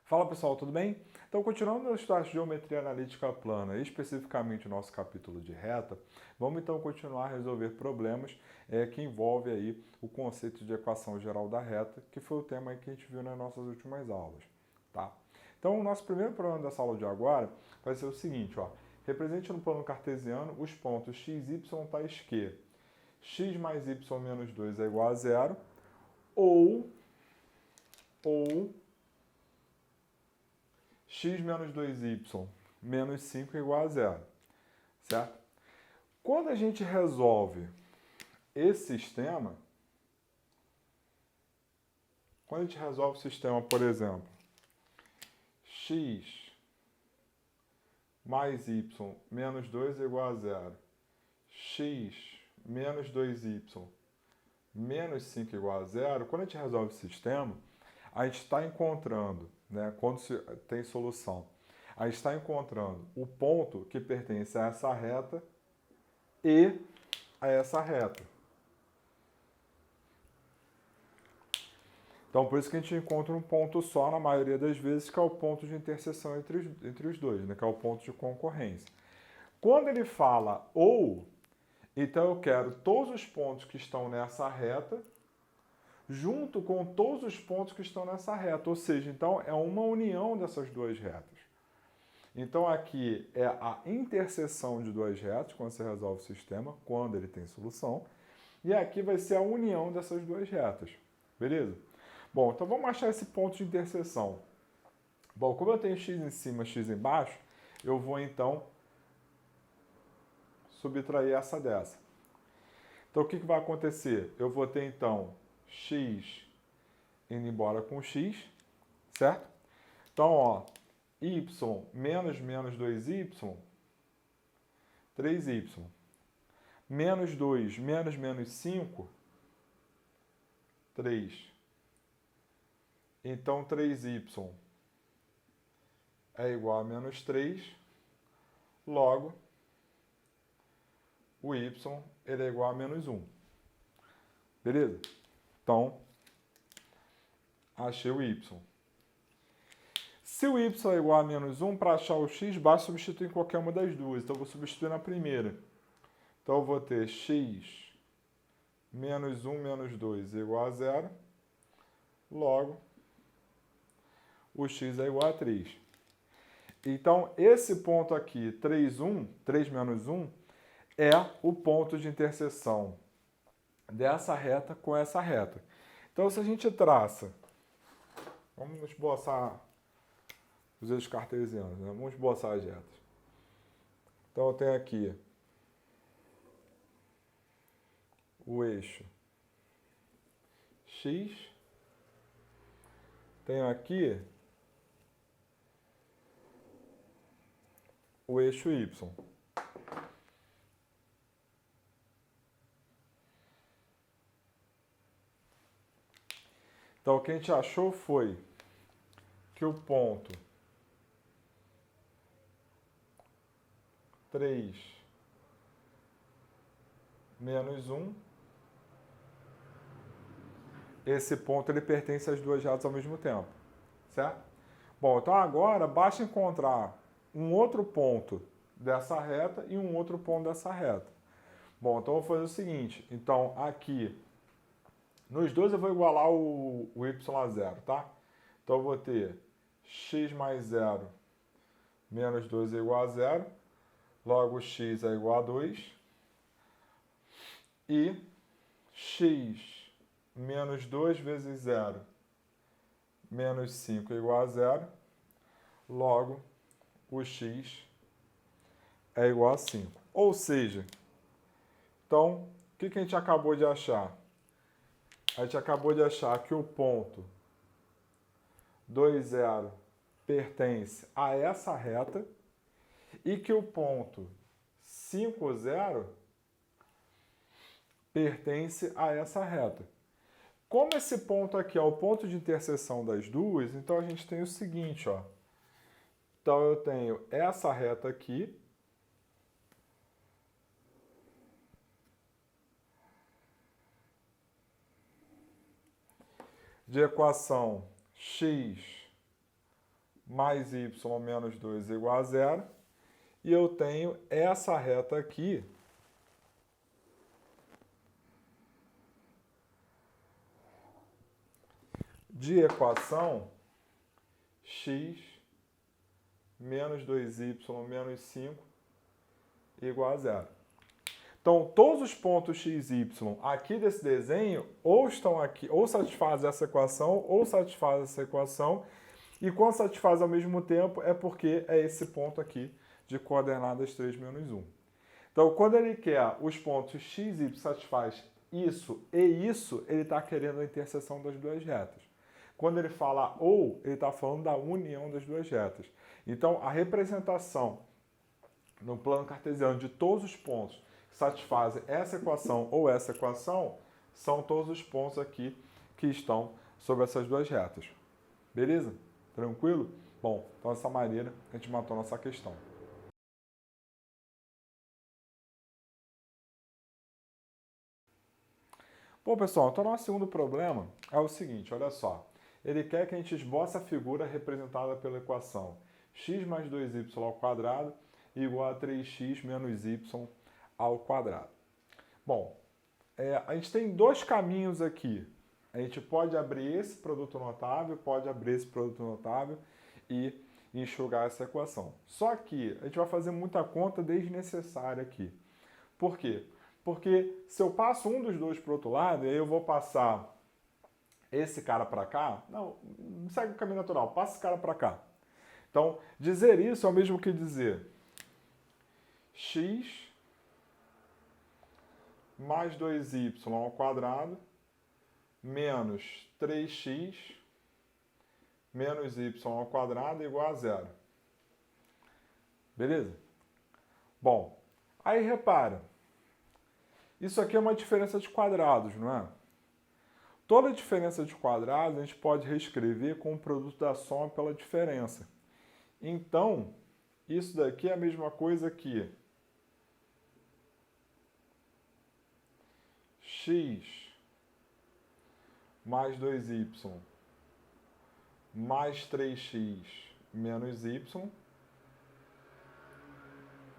Fala pessoal, tudo bem? Então, continuando a estudar geometria analítica plana, especificamente o nosso capítulo de reta, vamos então continuar a resolver problemas que envolvem aí o conceito de equação geral da reta, que foi o tema aí que a gente viu nas nossas últimas aulas, tá? Então, o nosso primeiro problema dessa aula de agora vai ser o seguinte, ó. Represente no plano cartesiano os pontos x, y tais que x mais y menos 2 é igual a zero, ou x menos 2y menos 5 é igual a zero, certo? Quando a gente resolve esse sistema, o sistema, por exemplo, x mais y menos 2 é igual a zero, x menos 2y menos 5 é igual a zero, quando a gente resolve o sistema, a gente está encontrando, né, quando tem solução, a gente está encontrando o ponto que pertence a essa reta e a essa reta. Então, por isso que a gente encontra um ponto só, na maioria das vezes, que é o ponto de interseção entre os dois, né, que é o ponto de concorrência. Quando ele fala ou, então eu quero todos os pontos que estão nessa reta junto com todos os pontos que estão nessa reta, ou seja, então é uma união dessas duas retas. Então aqui é a interseção de duas retas, quando você resolve o sistema, quando ele tem solução, e aqui vai ser a união dessas duas retas, beleza? Bom, então vamos achar esse ponto de interseção. Bom, como eu tenho x em cima e x embaixo, eu vou então subtrair essa dessa. Então o que vai acontecer? Eu vou ter então x indo embora com x, certo? Então, ó, y menos menos 2y, 3y. Menos 2 menos menos 5, 3. Então, 3y é igual a menos 3, logo, o y ele é igual a menos 1. Beleza? Então, achei o y. Se o y é igual a menos 1, para achar o x, basta substituir em qualquer uma das duas. Então, eu vou substituir na primeira. Então, eu vou ter x menos 1 menos 2 é igual a 0. Logo, o x é igual a 3. Então, esse ponto aqui, 3 menos 1, é o ponto de interseção dessa reta com essa reta. Então, se a gente traça, vamos esboçar os eixos cartesianos, né? Vamos esboçar as retas. Então, eu tenho aqui o eixo x, tenho aqui o eixo y. Então, o que a gente achou foi que o ponto 3 menos 1, esse ponto ele pertence às duas retas ao mesmo tempo, certo? Bom, então agora basta encontrar um outro ponto dessa reta e um outro ponto dessa reta. Bom, então eu vou fazer o seguinte, então aqui, nos dois eu vou igualar o y a zero, tá? Então eu vou ter x mais 0 menos 2 é igual a 0, logo x é igual a 2, e x menos 2 vezes 0 menos 5 é igual a 0, logo o x é igual a 5. Ou seja, então, o que a gente acabou de achar? A gente acabou de achar que o ponto 2, 0 pertence a essa reta e que o ponto 5, 0 pertence a essa reta. Como esse ponto aqui é o ponto de interseção das duas, então a gente tem o seguinte, ó. Então eu tenho essa reta aqui, de equação x mais y menos 2 igual a zero. E eu tenho essa reta aqui, de equação x menos 2y menos 5 igual a zero. Então, todos os pontos x, y aqui desse desenho ou estão aqui, ou satisfazem essa equação, ou satisfazem essa equação. E quando satisfaz ao mesmo tempo é porque é esse ponto aqui de coordenadas 3, menos 1. Então, quando ele quer os pontos x e y satisfaz isso e isso, ele está querendo a interseção das duas retas. Quando ele fala ou, ele está falando da união das duas retas. Então, a representação no plano cartesiano de todos os pontos que satisfazem essa equação ou essa equação são todos os pontos aqui que estão sobre essas duas retas. Beleza? Tranquilo? Bom, então dessa maneira a gente matou nossa questão. Bom, pessoal, então nosso segundo problema é o seguinte, olha só. Ele quer que a gente esboce a figura representada pela equação x mais 2y ao quadrado igual a 3x menos y ao quadrado. Bom, a gente tem dois caminhos aqui. A gente pode abrir esse produto notável, pode abrir esse produto notável e enxugar essa equação. Só que a gente vai fazer muita conta desnecessária aqui. Por quê? Porque se eu passo um dos dois para o outro lado, e aí eu vou passar esse cara para cá, não segue o caminho natural, passa esse cara para cá. Então, dizer isso é o mesmo que dizer x mais 2y ao quadrado menos 3x menos y ao quadrado igual a zero. Beleza? Bom, aí repara, isso aqui é uma diferença de quadrados, não é? Toda diferença de quadrados a gente pode reescrever com o produto da soma pela diferença. Então, isso daqui é a mesma coisa que x mais 2y mais 3x menos y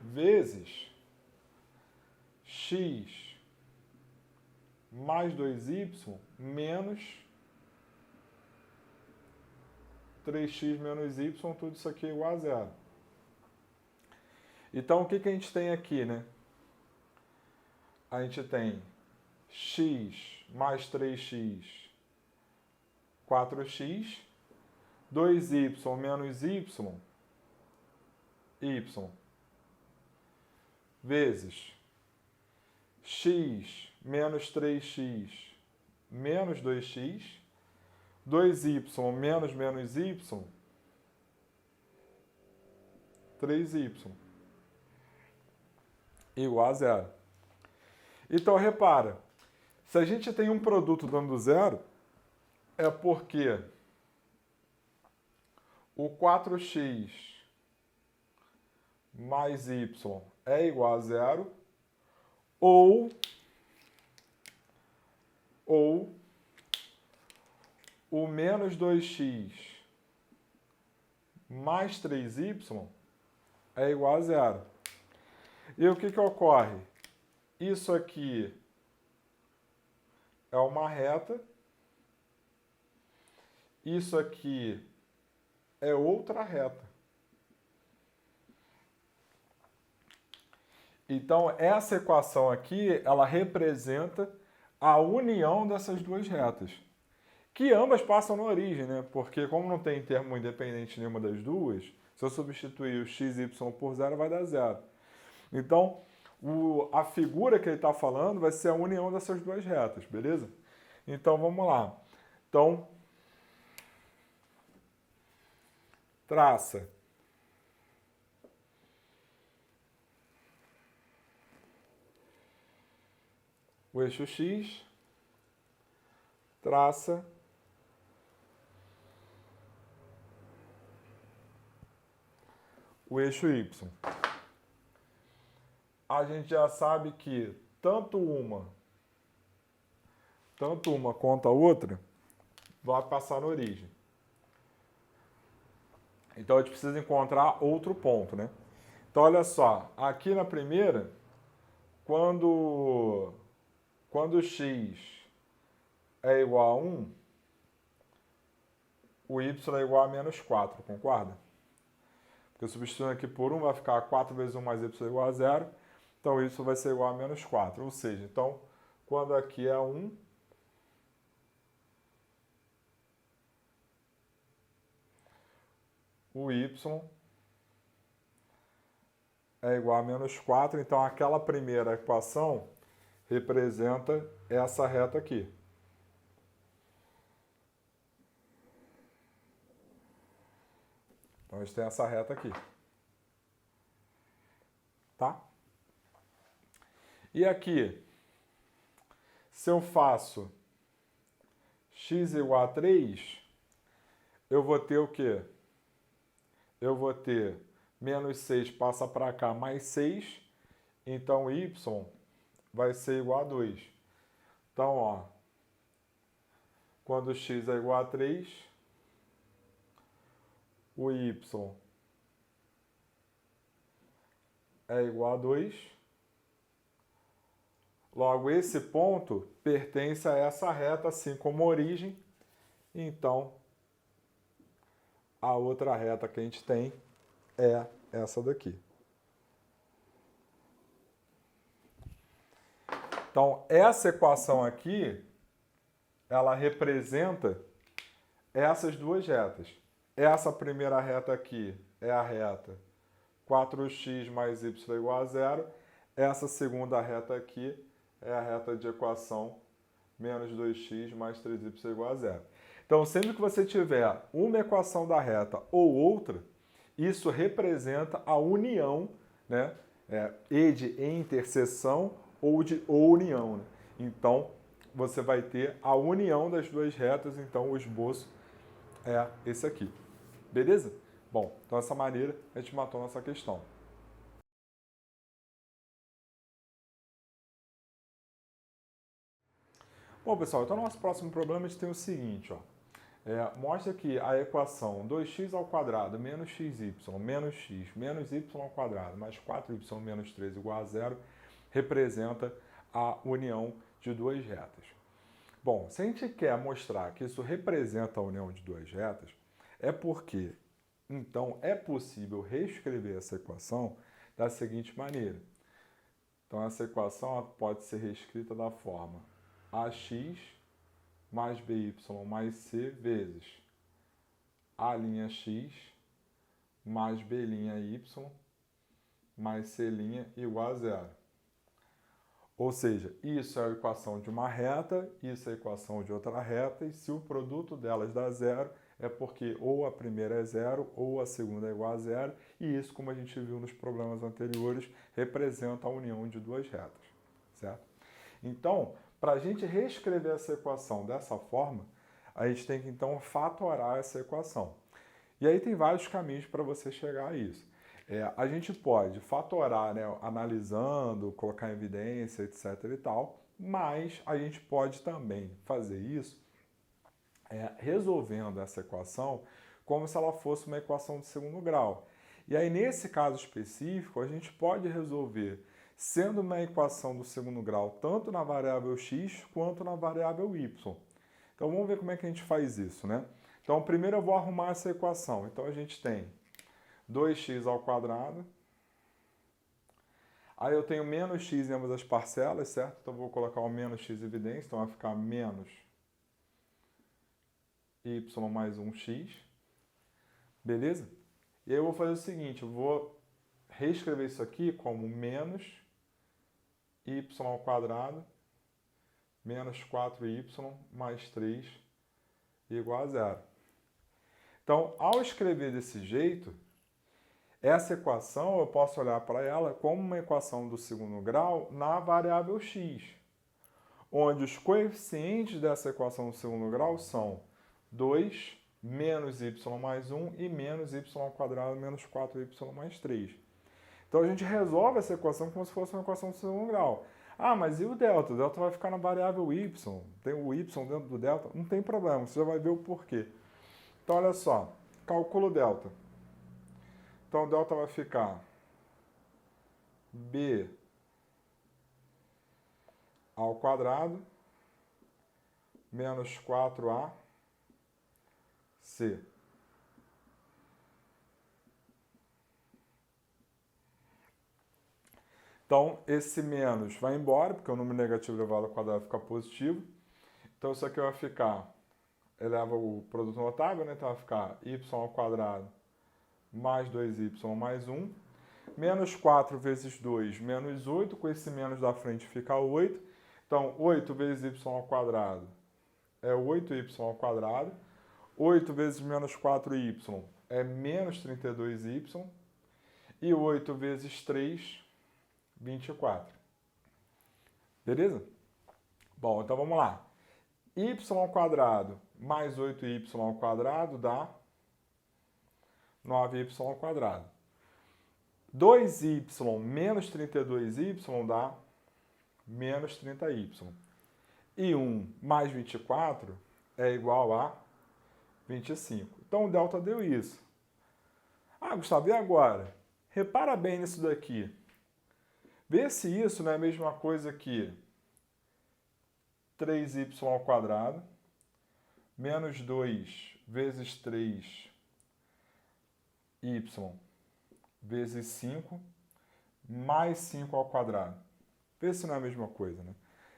vezes x mais 2y menos 3x menos y, tudo isso aqui é igual a zero. Então, o que a gente tem aqui, né? A gente tem x mais 3x, 4x, 2y menos y, vezes x menos 3x menos 2x, 2y menos y, 3y, igual a zero. Então, repara, se a gente tem um produto dando zero, é porque o 4x mais y é igual a zero, ou o menos 2x mais 3y é igual a zero. E o que ocorre? Isso aqui é uma reta, isso aqui é outra reta. Então, essa equação aqui, ela representa a união dessas duas retas, que ambas passam na origem, né? Porque como não tem termo independente nenhuma das duas, se eu substituir o x e y por zero, vai dar zero. Então, a figura que ele está falando vai ser a união dessas duas retas, beleza? Então, vamos lá. Então, traça o eixo x, traça o eixo y. A gente já sabe que tanto uma quanto a outra vai passar na origem. Então a gente precisa encontrar outro ponto, né? Então olha só, aqui na primeira, quando x é igual a 1, o y é igual a menos 4, concorda? Porque substituindo aqui por 1 vai ficar 4 vezes 1 mais y igual a 0. Então y vai ser igual a menos 4. Ou seja, então quando aqui é 1, o y é igual a menos 4. Então aquela primeira equação representa essa reta aqui. Então a gente tem essa reta aqui. Tá? E aqui, se eu faço x igual a 3, eu vou ter o quê? Eu vou ter menos 6 passa para cá mais 6, então y vai ser igual a 2. Então, ó, quando x é igual a 3, o y é igual a 2. Logo, esse ponto pertence a essa reta, assim como a origem. Então, a outra reta que a gente tem é essa daqui. Então, essa equação aqui, ela representa essas duas retas. Essa primeira reta aqui é a reta 4x mais y igual a 0. Essa segunda reta aqui é a reta de equação menos 2x mais 3y igual a 0. Então, sempre que você tiver uma equação da reta ou outra, isso representa a união, né? E de interseção ou de união. Né? Então, você vai ter a união das duas retas, então o esboço é esse aqui. Beleza? Bom, então dessa maneira a gente matou nossa questão. Bom, pessoal, então nosso próximo problema a gente tem o seguinte, ó. Mostra que a equação 2x ao quadrado menos xy menos x menos y ao quadrado mais 4y menos 3 igual a 0 representa a união de duas retas. Bom, se a gente quer mostrar que isso representa a união de duas retas, é porque, então, é possível reescrever essa equação da seguinte maneira. Então, essa equação pode ser reescrita da forma ax mais by mais c vezes A'x mais B'y mais C' igual a 0. Ou seja, isso é a equação de uma reta, isso é a equação de outra reta, e se o produto delas dá 0, é porque ou a primeira é 0 ou a segunda é igual a 0, e isso, como a gente viu nos problemas anteriores, representa a união de duas retas, certo? Então, para a gente reescrever essa equação dessa forma, a gente tem que, então, fatorar essa equação. E aí tem vários caminhos para você chegar a isso. A gente pode fatorar, né, analisando, colocar em evidência, etc. e tal, mas a gente pode também fazer isso resolvendo essa equação como se ela fosse uma equação de segundo grau. E aí, nesse caso específico, a gente pode resolver sendo uma equação do segundo grau tanto na variável x quanto na variável y. Então, vamos ver como é que a gente faz isso, né? Então, primeiro eu vou arrumar essa equação. Então, a gente tem 2x ao quadrado. Aí eu tenho menos x em ambas as parcelas, certo? Então, eu vou colocar o menos x em evidência. Então, vai ficar menos y mais 1x. Beleza? E aí eu vou fazer o seguinte, eu vou reescrever isso aqui como menos y ao quadrado menos 4y mais 3 igual a 0. Então, ao escrever desse jeito, essa equação eu posso olhar para ela como uma equação do segundo grau na variável x, onde os coeficientes dessa equação do segundo grau são 2 menos y mais 1 e menos y ao quadrado menos 4y mais 3. Então, a gente resolve essa equação como se fosse uma equação do segundo grau. Ah, mas e o delta? O delta vai ficar na variável y. Tem o y dentro do delta? Não tem problema, você já vai ver o porquê. Então, olha só. Calculo o delta. Então, delta vai ficar B ao quadrado menos 4AC. Então, esse menos vai embora, porque o número negativo elevado ao quadrado fica positivo. Então, isso aqui vai ficar, eleva o produto notável, né? Então, vai ficar y ao quadrado mais 2y mais 1. Menos 4 vezes 2, menos 8. Com esse menos da frente fica 8. Então, 8 vezes y ao quadrado é 8y ao quadrado. 8 vezes menos 4y é menos 32y. E 8 vezes 3, 24. Beleza? Bom, então vamos lá. Y ao quadrado mais 8y ao quadrado dá 9y ao quadrado. 2y menos 32y dá menos 30y. E 1 mais 24 é igual a 25. Então, o delta deu isso. Ah, Gustavo, e agora? Repara bem nisso daqui. Vê se isso não é a mesma coisa que 3y ao quadrado menos 2 vezes 3y vezes 5 mais 5 ao quadrado. Vê se não é a mesma coisa, né?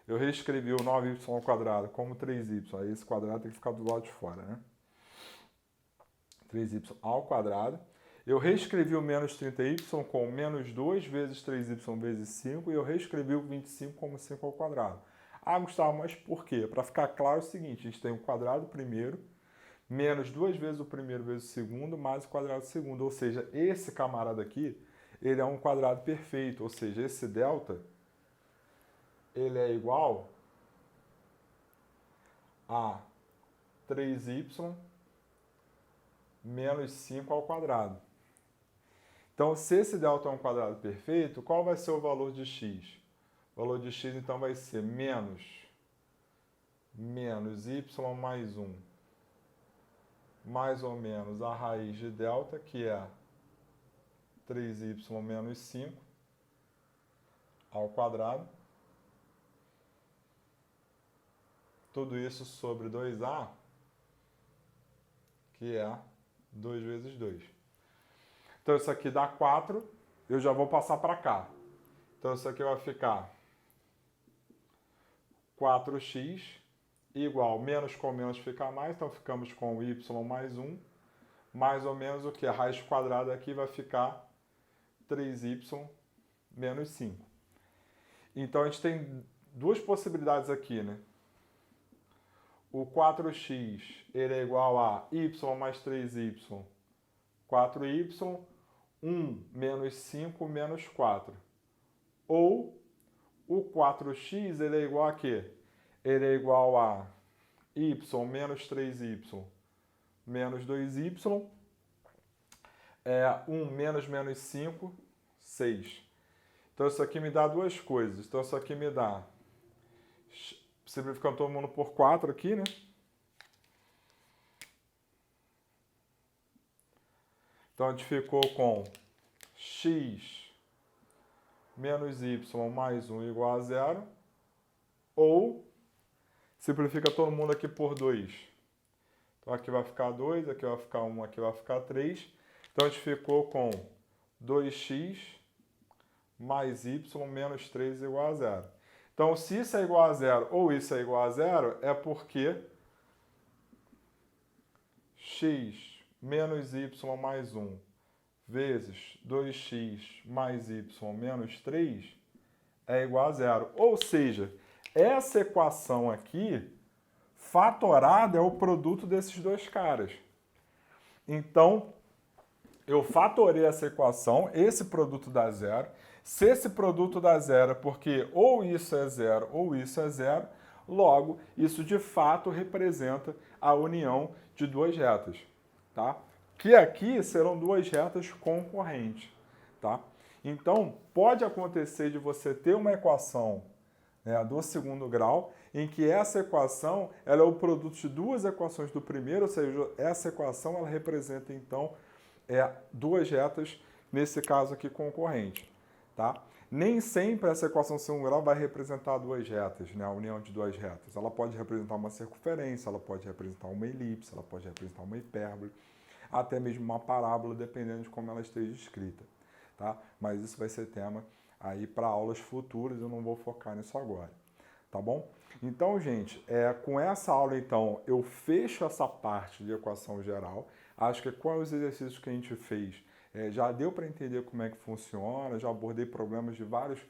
Eu reescrevi o 9y ao quadrado como 3y. Aí esse quadrado tem que ficar do lado de fora, né? 3y ao quadrado. Eu reescrevi o menos 30y como menos 2 vezes 3y vezes 5. E eu reescrevi o 25 como 5 ao quadrado. Ah, Gustavo, mas por quê? Para ficar claro é o seguinte, a gente tem o quadrado primeiro, menos 2 vezes o primeiro vezes o segundo, mais o quadrado do segundo. Ou seja, esse camarada aqui, ele é um quadrado perfeito. Ou seja, esse delta, ele é igual a 3y menos 5 ao quadrado. Então, se esse delta é um quadrado perfeito, qual vai ser o valor de x? O valor de x, então, vai ser menos y mais 1, mais ou menos a raiz de delta, que é 3y menos 5, ao quadrado. Tudo isso sobre 2a, que é 2 vezes 2. Então, isso aqui dá 4, eu já vou passar para cá. Então, isso aqui vai ficar 4x igual, menos com menos fica mais, então ficamos com y mais 1, mais ou menos o que? A raiz quadrada aqui vai ficar 3y menos 5. Então, a gente tem duas possibilidades aqui, né? O 4x ele é igual a y mais 3y, 4y, 1 menos 5 menos 4. Ou o 4x ele é igual a quê? Ele é igual a y menos 3y menos 2y, 1 menos 5, 6. Então, isso aqui me dá duas coisas. Então, isso aqui me dá, simplificando todo mundo por 4 aqui, né? Então, a gente ficou com x menos y mais 1 igual a 0. Ou, simplifica todo mundo aqui por 2. Então, aqui vai ficar 2, aqui vai ficar 1, aqui vai ficar 3. Então, a gente ficou com 2x mais y menos 3 igual a 0. Então, se isso é igual a 0 ou isso é igual a 0, é porque x menos y mais 1 vezes 2x mais y menos 3 é igual a 0. Ou seja, essa equação aqui, fatorada, é o produto desses dois caras. Então, eu fatorei essa equação, esse produto dá 0. Se esse produto dá 0 é porque ou isso é 0 ou isso é 0, logo, isso de fato representa a união de duas retas, tá? Que aqui serão duas retas concorrentes, tá? Então, pode acontecer de você ter uma equação, né, do segundo grau, em que essa equação ela é o produto de duas equações do primeiro, ou seja, essa equação ela representa, então, duas retas, nesse caso aqui concorrente, tá? Nem sempre essa equação de segundo grau vai representar duas retas, né? A união de duas retas. Ela pode representar uma circunferência, ela pode representar uma elipse, ela pode representar uma hipérbole, até mesmo uma parábola, dependendo de como ela esteja escrita, tá? Mas isso vai ser tema aí para aulas futuras, eu não vou focar nisso agora, tá bom? Então, gente, com essa aula, então, eu fecho essa parte de equação geral. Acho que com os exercícios que a gente fez, já deu para entender como é que funciona, já abordei problemas de vários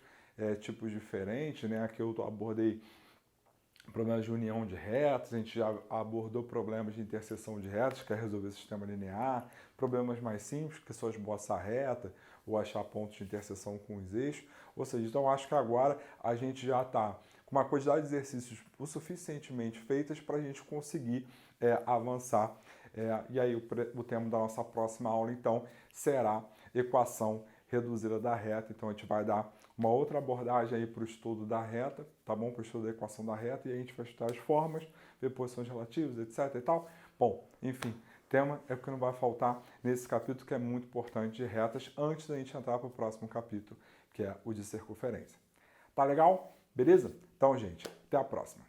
tipos diferentes, né? Aqui eu abordei problemas de união de retas, a gente já abordou problemas de interseção de retas, que é resolver sistema linear, problemas mais simples, que são esboçar reta, ou achar pontos de interseção com os eixos. Ou seja, então acho que agora a gente já está com uma quantidade de exercícios o suficientemente feitas para a gente conseguir avançar. E aí o tema da nossa próxima aula, então, será equação reduzida da reta. Então a gente vai dar uma outra abordagem aí para o estudo da reta, tá bom? Para o estudo da equação da reta, e a gente vai estudar as formas, ver posições relativas, etc e tal. Bom, enfim, tema é porque não vai faltar nesse capítulo que é muito importante de retas, antes da gente entrar para o próximo capítulo, que é o de circunferência. Tá legal? Beleza? Então, gente, até a próxima.